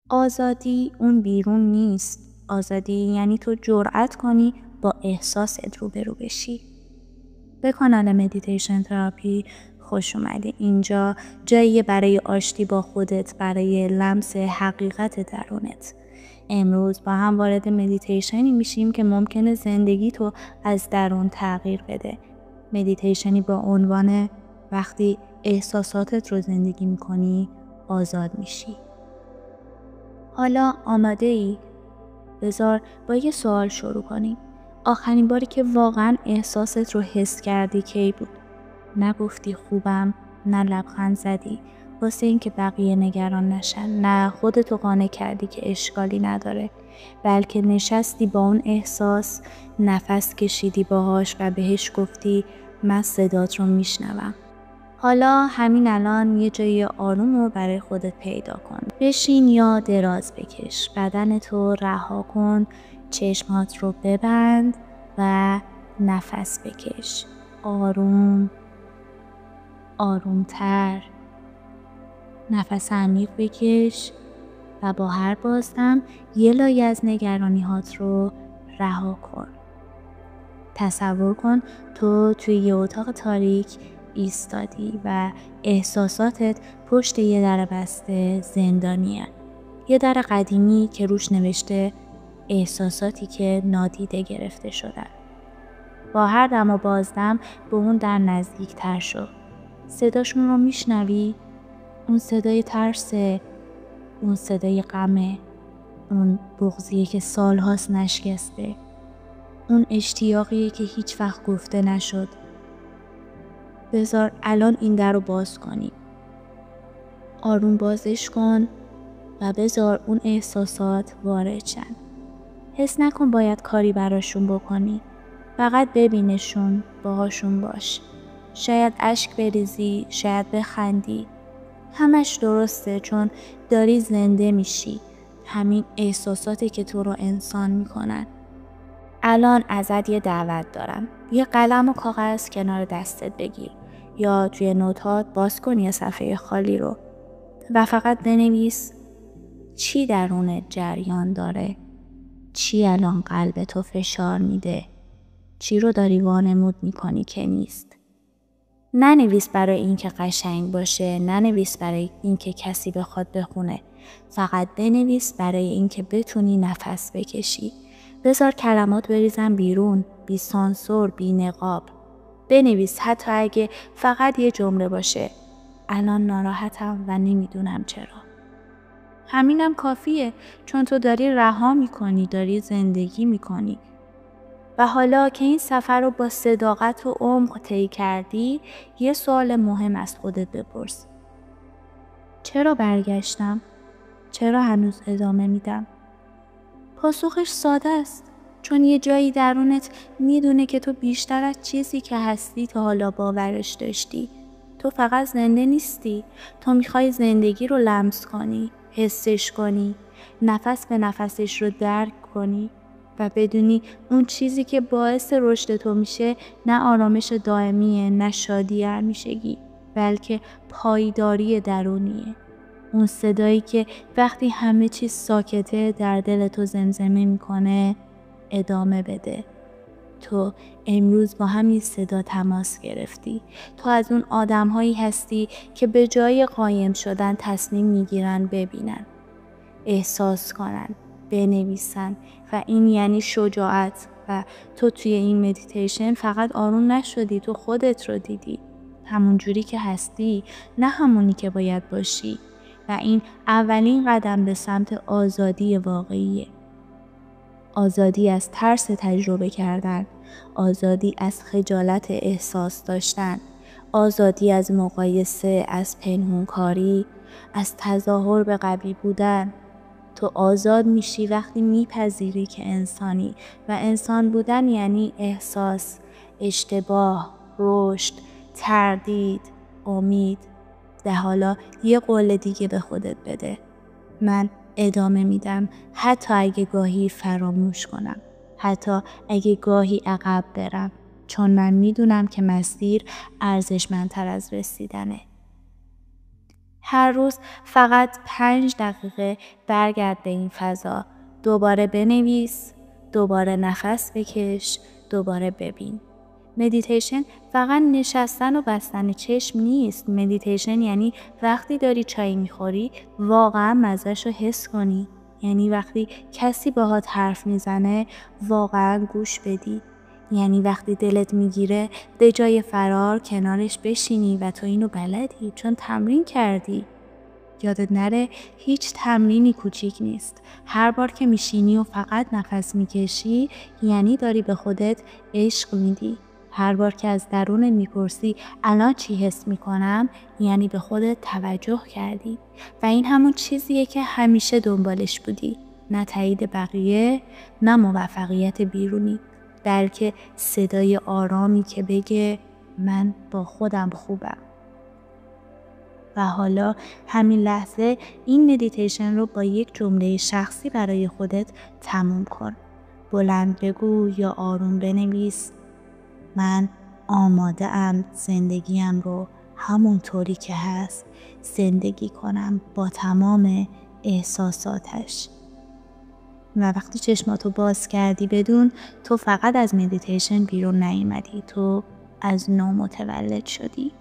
آزادی اون بیرون نیست. آزادی یعنی تو جرأت کنی با احساست روبرو بشی. به کانال مدیتیشن تراپی خوش اومدی. اینجا جاییه برای آشتی با خودت، برای لمس حقیقت درونت. امروز با هم وارد مدیتیشنی میشیم که ممکنه زندگی تو از درون تغییر بده. مدیتیشنی با عنوان وقتی احساساتت رو زندگی میکنی آزاد میشی. حالا آماده ای؟ بذار با یه سوال شروع کنیم. آخرین باری که واقعا احساست رو حس کردی کی بود؟ نگفتی خوبم، نه لبخند زدی واسه این که بقیه نگران نشن، نه خودتو قانع کردی که اشکالی نداره، بلکه نشستی با اون احساس، نفس کشیدی باهاش و بهش گفتی من صدات رو میشنوم. حالا همین الان یه جای آروم رو برای خودت پیدا کن. بشین یا دراز بکش. بدنتو رها کن. چشمات رو ببند و نفس بکش. آروم، آرومتر. نفس عمیق بکش و با هر بازدم یه لایه از نگرانی هات رو رها کن. تصور کن تو توی یه اتاق تاریک ایستادی و احساساتت پشت یه در بسته زندانیه. یه در قدیمی که روش نوشته احساساتی که نادیده گرفته شدن. با هر دم و بازدم به اون در نزدیک تر شو. صداشون رو میشنوی؟ اون صدای ترسه، اون صدای غمه، اون بغضیه که سالهاست نشکسته، اون اشتیاقیه که هیچ وقت گفته نشد. بذار الان این در رو باز کنی. آروم بازش کن و بذار اون احساسات وارد شن. حس نکن باید کاری براشون بکنی. فقط ببینشون، باهاشون باش. شاید اشک بریزی، شاید بخندی. همش درسته چون داری زنده میشی. همین احساساتی که تو رو انسان میکنن. الان ازت یه دعوت دارم. یه قلم و کاغذ کنار دستت بگیر یا توی نوتات باز کن یه صفحه خالی رو و فقط بنویس چی درونت جریان داره؟ چی الان قلب تو فشار میده؟ چی رو داری وانمود میکنی که نیست؟ ننویس برای این که قشنگ باشه، ننویس برای این که کسی بخواد بخونه. فقط بنویس برای این که بتونی نفس بکشی. بذار کلمات بریزن بیرون، بی سانسور، بی نقاب. بنویس حتی اگه فقط یه جمله باشه. الان ناراحتم و نمیدونم چرا. همینم کافیه چون تو داری رها میکنی، داری زندگی میکنی. و حالا که این سفر رو با صداقت و عمق طی کردی، یه سوال مهم از خودت بپرس. چرا برگشتم؟ چرا هنوز ادامه میدم؟ پاسخش ساده است. چون یه جایی درونت میدونه که تو بیشتر از چیزی که هستی تا حالا باورش داشتی. تو فقط زنده نیستی. تو میخوای زندگی رو لمس کنی، حسش کنی، نفس به نفسش رو درک کنی و بدونی اون چیزی که باعث رشد تو میشه نه آرامش دائمیه، نه شادی همیشگی، بلکه پایداری درونیه. اون صدایی که وقتی همه چیز ساکته در دل تو زمزمه میکنه ادامه بده. تو امروز با همین صدا تماس گرفتی. تو از اون آدم‌هایی هستی که به جای قایم شدن تصمیم میگیرن ببینن، احساس کنن، بنویسن و این یعنی شجاعت. و تو توی این مدیتیشن فقط آروم نشدی، تو خودت رو دیدی. همون جوری که هستی، نه همونی که باید باشی. و این اولین قدم به سمت آزادی واقعیه. آزادی از ترس تجربه کردن، آزادی از خجالت احساس داشتن، آزادی از مقایسه، از پنهونکاری، از تظاهر به قوی بودن. تو آزاد میشی وقتی میپذیری که انسانی و انسان بودن یعنی احساس، اشتباه، رشد، تردید، امید. ده حالا یه قول دیگه به خودت بده. من ادامه میدم حتی اگه گاهی فراموش کنم، حتی اگه گاهی عقب برم، چون من میدونم که مسیر ارزشمندتر از رسیدنه. هر روز فقط 5 دقیقه برگرد به این فضا. دوباره بنویس، دوباره نفس بکش، دوباره ببین. مدیتیشن فقط نشستن و بستن چشم نیست. مدیتیشن یعنی وقتی داری چای میخوری واقعا مزه‌شو حس کنی. یعنی وقتی کسی باهات حرف میزنه واقعا گوش بدی. یعنی وقتی دلت میگیره به جای فرار کنارش بشینی و تو اینو بلدی چون تمرین کردی. یادت نره هیچ تمرینی کوچیک نیست. هر بار که میشینی و فقط نفس میکشی یعنی داری به خودت عشق میدی. هر بار که از درون میپرسی الان چی حس میکنم یعنی به خودت توجه کردی. و این همون چیزیه که همیشه دنبالش بودی. نه تایید بقیه، نه موفقیت بیرونی، بلکه صدای آرامی که بگه من با خودم خوبم. و حالا همین لحظه این مدیتیشن رو با یک جمله شخصی برای خودت تموم کن. بلند بگو یا آروم بنویس: من آماده ام زندگیم رو همونطوری که هست زندگی کنم با تمام احساساتش. و وقتی چشماتو باز کردی بدون تو فقط از مدیتیشن بیرون نیومدی، تو از نو متولد شدی.